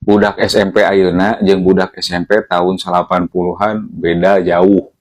Budak SMP ayeuna jeung budak SMP tahun 80-an beda jauh.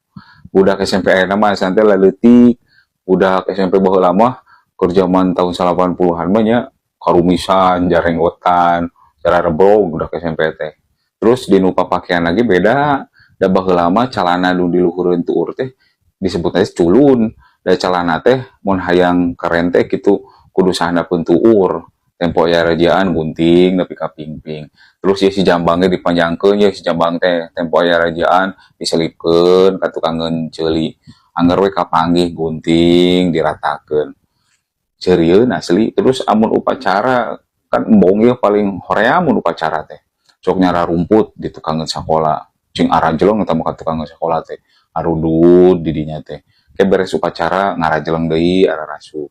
Budak SMP ayeuna mah santai leutik, budak SMP baheula mah keur zaman tahun 80-an mah nya karumisan, jarenggotan, cara rebrog budak SMP teh. Terus di nu pakaian lagi beda, da baheula mah calana nu di luhureun tuur teh disebutnya culun, da calana teh mun hayang keren teh kitu kudu sahandapeun tuur. Tempo aya rajaan gunting nepi ka pingping. Terus ya si jambangnya dipanjangkeun ya si jambang teh tempo aya rajaan diselipkeun ka tukang ceuli. Angger we kapanggih gunting diratakeun. Ceurieun asli. Terus amun upacara kan embong ya paling horea mun upacara teh. Sok nyara rumput di tukangeun sakola. Cing arajeleng eta mah ka tukangeun sakola teh. Arudud di dinya teh. Ke beres upacara ngarajeleng deui ararasuk.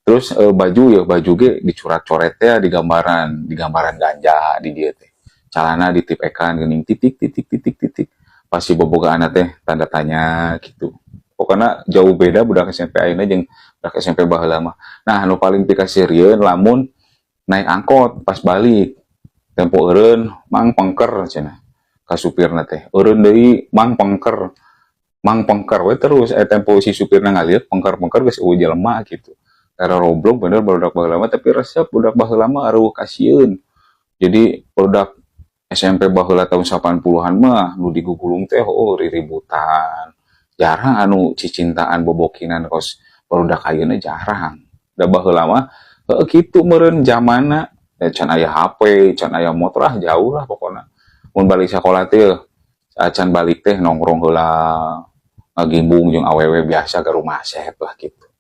Terus baju ya baju ge dicurat coret ya di gambaran ganja di dia teh calana ditipekan geuning titik titik titik titik pasti boboga anak teh tanda tanya gitu pokoknya jauh beda budak SMP ayeuna jeung budak SMP baheula mah. Nah anu paling pikasirieun lamun naik angkot pas balik tempo eureun mang pengker cenah ka supirna teh eureun deui mang pengker we terus tempo si supirna ngalieur pengker-pengker geus eueuh jelema gitu. Karena Roblox bener budak baheula mah tapi resep budak baheula mah aruh kasieun. Jadi budak SMP baheula tahun 80-an mah nu digugulung teh oh riributan. Jarang anu cicintaan bobokinan kos budak ayeuna jarang. Da baheula mah heuh kitu meureun zamanna can aya HP, can aya motor jauh lah pokona. Mun balik sakola teh acan balik teh nongkrong heula ngagimbung jeung awewe biasa ke rumah asep lah gitu.